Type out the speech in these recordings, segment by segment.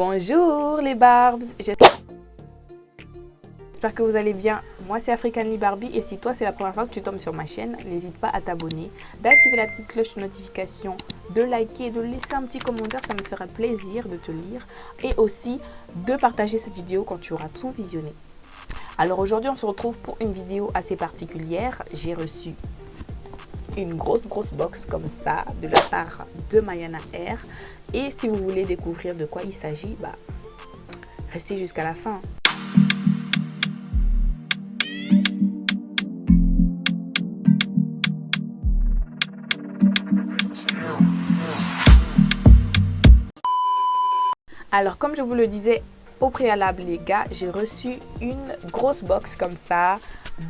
Bonjour les Barbs, j'espère que vous allez bien. Moi c'est Africanly Barbie et si toi c'est la première fois que tu tombes sur ma chaîne, n'hésite pas à t'abonner, d'activer la petite cloche de notification, de liker et de laisser un petit commentaire, ça me fera plaisir de te lire et aussi de partager cette vidéo quand tu auras tout visionné. Alors aujourd'hui on se retrouve pour une vidéo assez particulière. J'ai reçu une grosse box comme ça de la part de Mayana Air et si vous voulez découvrir de quoi il s'agit, restez jusqu'à la fin. Alors comme je vous le disais au préalable les gars, j'ai reçu une grosse box comme ça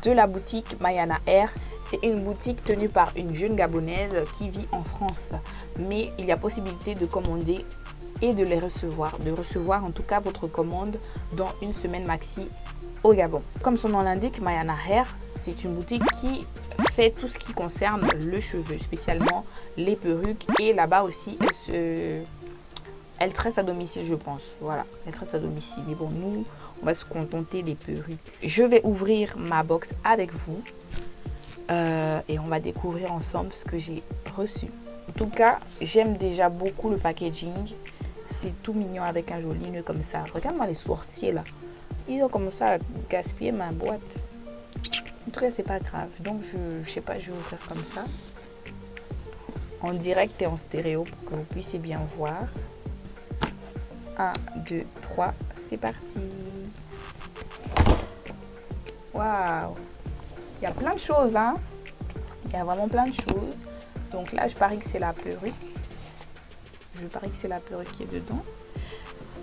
de la boutique Mayana Air. C'est une boutique tenue par une jeune Gabonaise qui vit en France. Mais il y a possibilité de commander et de les recevoir. De recevoir en tout cas votre commande dans une semaine maxi au Gabon. Comme son nom l'indique, Mayana Air, c'est une boutique qui fait tout ce qui concerne le cheveu, spécialement les perruques. Et là-bas aussi, elle tresse à domicile, je pense. Voilà, elle tresse à domicile. Mais bon, nous, on va se contenter des perruques. Je vais ouvrir ma box avec vous. Et on va découvrir ensemble ce que j'ai reçu. En tout cas, j'aime déjà beaucoup le packaging. C'est tout mignon avec un joli nœud comme ça. Regarde-moi les sorciers là. Ils ont commencé à gaspiller ma boîte. En tout cas, c'est pas grave. Donc, je sais pas, je vais ouvrir comme ça. En direct et en stéréo pour que vous puissiez bien voir. 1, 2, 3, c'est parti. Waouh! Il y a plein de choses, hein. Il y a vraiment plein de choses. Donc là, je parie que c'est la perruque. Je parie que c'est la perruque qui est dedans.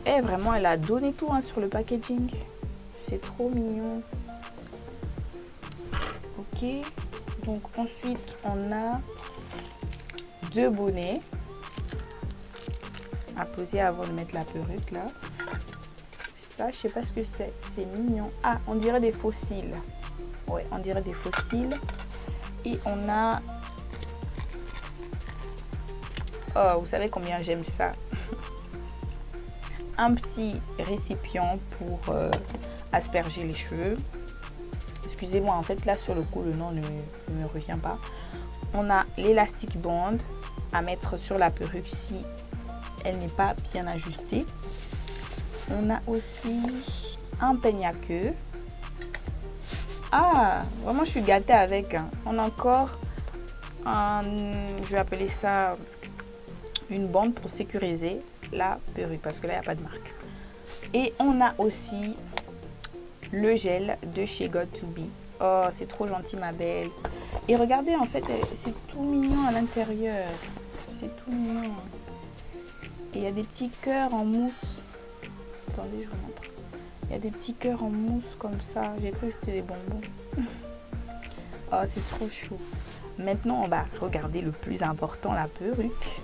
Et vraiment, elle a donné tout hein, sur le packaging. C'est trop mignon. Ok. Donc ensuite, on a 2 bonnets à poser avant de mettre la perruque là. Ça, je sais pas ce que c'est. C'est mignon. Ah, on dirait des fossiles. Ouais, on dirait des fossiles. Et on a... Oh, vous savez combien j'aime ça. Un petit récipient pour asperger les cheveux. Excusez-moi, en fait, là, sur le coup, le nom ne me revient pas. On a l'élastique band à mettre sur la perruque si elle n'est pas bien ajustée. On a aussi un peigne à queue. Ah, vraiment, je suis gâtée avec. Hein. On a encore un, je vais appeler ça une bande pour sécuriser la perruque parce que là, il n'y a pas de marque. Et on a aussi le gel de chez Got2b. Oh, c'est trop gentil, ma belle. Et regardez, en fait, c'est tout mignon à l'intérieur. C'est tout mignon. Et il y a des petits cœurs en mousse. Attendez, je vous montre. Il y a des petits cœurs en mousse comme ça. J'ai cru que c'était des bonbons. Oh, c'est trop chou. Maintenant, on va regarder le plus important, la perruque.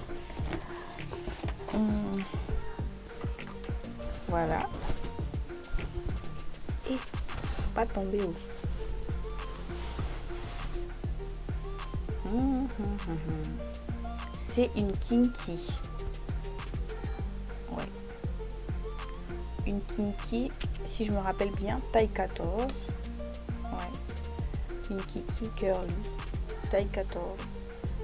Voilà. Et pas tomber au... C'est une kinky. Ouais. Une kinky, si je me rappelle bien, taille 14. Ouais. Une kinky curly, taille 14.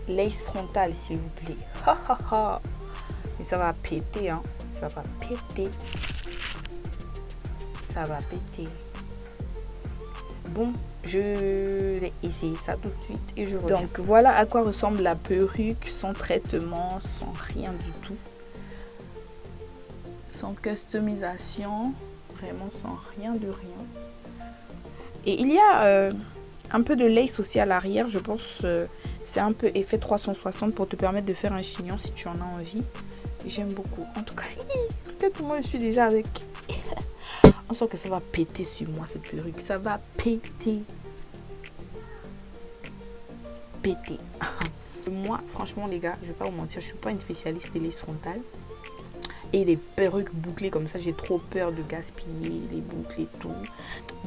Lace frontale, s'il vous plaît. Ha ha ha. Et ça va péter, hein. Ça va péter. Ça va péter. Bon, je vais essayer ça tout de suite et je reviens. Donc voilà à quoi ressemble la perruque, sans traitement, sans rien du tout. Sans customisation, vraiment sans rien de rien. Et il y a un peu de lace aussi à l'arrière, je pense c'est un peu effet 360 pour te permettre de faire un chignon si tu en as envie. J'aime beaucoup. En tout cas, peut-être moi je suis déjà avec. On sent que ça va péter sur moi cette perruque, ça va péter. Péter. Moi, franchement les gars, je vais pas vous mentir, je suis pas une spécialiste des lace frontales. Et les perruques bouclées comme ça, j'ai trop peur de gaspiller les boucles et tout.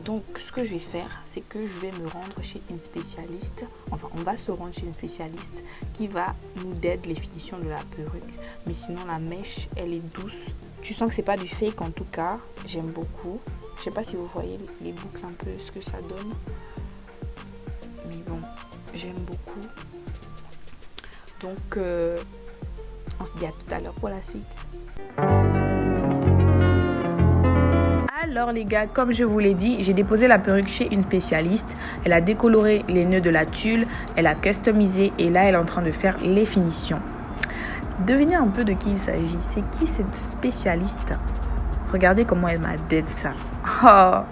Donc, ce que je vais faire, c'est que je vais me rendre chez une spécialiste. Enfin, on va se rendre chez une spécialiste qui va nous dédire les finitions de la perruque. Mais sinon, la mèche, elle est douce. Tu sens que c'est pas du fake en tout cas. J'aime beaucoup. Je sais pas si vous voyez les boucles un peu, ce que ça donne. Mais bon, j'aime beaucoup. Donc, on se dit à tout à l'heure pour la suite. Alors les gars, comme je vous l'ai dit, j'ai déposé la perruque chez une spécialiste. Elle a décoloré les nœuds de la tulle, elle a customisé et là elle est en train de faire les finitions. Devinez un peu de qui il s'agit. C'est qui cette spécialiste? Regardez comment elle m'a dit ça. Oh.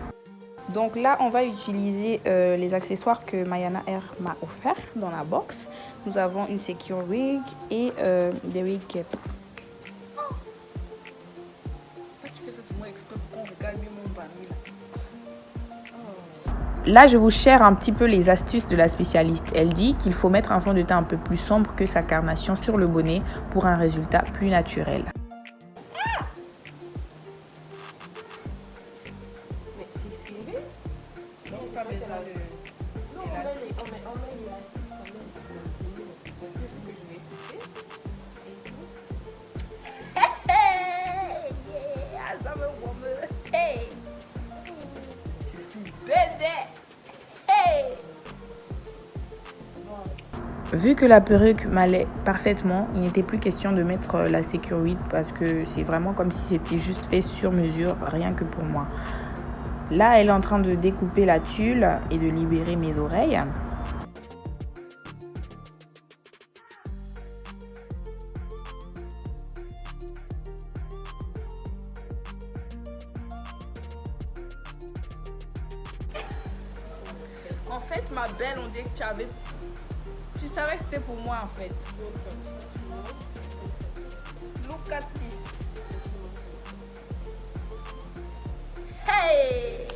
Donc là, on va utiliser les accessoires que Mayana Air m'a offert dans la box. Nous avons une Secure Wig et des wig caps. Là, je vous share un petit peu les astuces de la spécialiste. Elle dit qu'il faut mettre un fond de teint un peu plus sombre que sa carnation sur le bonnet pour un résultat plus naturel. Mais c'est serré. Donc, pas besoin de l'élastique. On met l'élastique quand même. Parce que je vais couper. Hey! Yeah! Ça me woman. Hey! Je suis bébé! Hey! Vu que la perruque m'allait parfaitement, il n'était plus question de mettre la Secure Wig parce que c'est vraiment comme si c'était juste fait sur mesure, rien que pour moi. Là, elle est en train de découper la tulle et de libérer mes oreilles. En fait, ma belle, on dit que tu savais que c'était pour moi en fait. Look at this. Hey!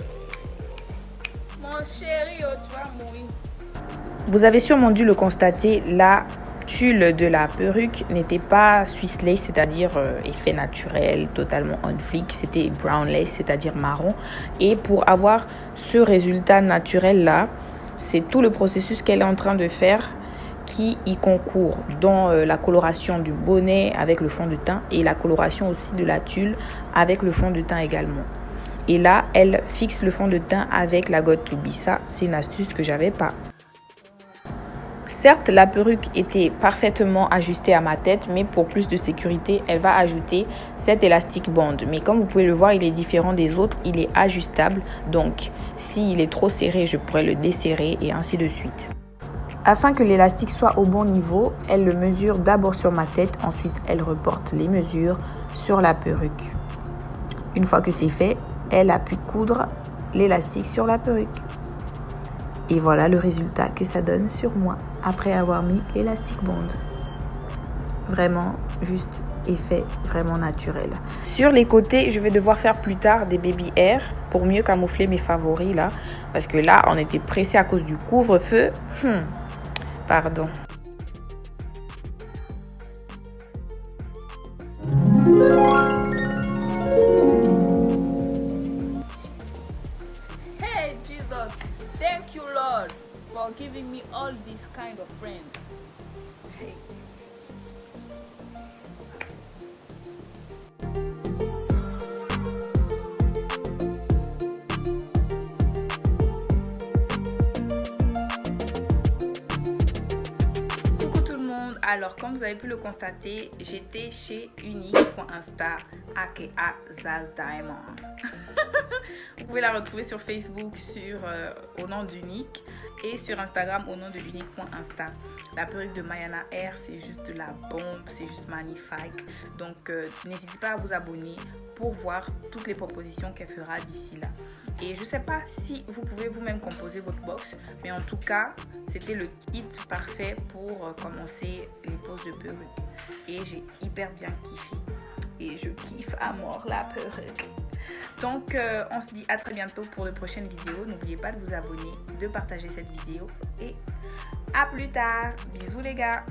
Mon chéri, oh, tu vas mourir. Vous avez sûrement dû le constater, la tulle de la perruque n'était pas Swiss lace, c'est-à-dire effet naturel, totalement on flick. C'était brown lace, c'est-à-dire marron. Et pour avoir ce résultat naturel là, c'est tout le processus qu'elle est en train de faire qui y concourt, dans la coloration du bonnet avec le fond de teint et la coloration aussi de la tulle avec le fond de teint également. Et là, elle fixe le fond de teint avec la God To Be. Ça, c'est une astuce que j'avais pas. Certes, la perruque était parfaitement ajustée à ma tête, mais pour plus de sécurité, elle va ajouter cet élastique band. Mais comme vous pouvez le voir, il est différent des autres, il est ajustable. Donc, s'il est trop serré, je pourrais le desserrer et ainsi de suite. Afin que l'élastique soit au bon niveau, elle le mesure d'abord sur ma tête, ensuite elle reporte les mesures sur la perruque. Une fois que c'est fait, elle a pu coudre l'élastique sur la perruque. Et voilà le résultat que ça donne sur moi après avoir mis l'élastique band. Vraiment juste effet vraiment naturel. Sur les côtés, je vais devoir faire plus tard des baby hair pour mieux camoufler mes favoris là. Parce que là, on était pressé à cause du couvre-feu. Pardon. Hey Jesus, thank you Lord for giving me all these kind of friends. Hey. Alors, comme vous avez pu le constater, j'étais chez Unique.insta, aka Zaz Diamond. Vous pouvez la retrouver sur Facebook au nom d'Unique et sur Instagram au nom de Unique.insta. La perruque de Mayana Air, c'est juste de la bombe, c'est juste magnifique. Donc, n'hésitez pas à vous abonner pour voir toutes les propositions qu'elle fera d'ici là. Et je ne sais pas si vous pouvez vous-même composer votre box, mais en tout cas, c'était le kit parfait pour commencer les poses de perruque. Et j'ai hyper bien kiffé. Et je kiffe à mort la perruque. Donc, on se dit à très bientôt pour de prochaines vidéos. N'oubliez pas de vous abonner, de partager cette vidéo. Et à plus tard. Bisous les gars.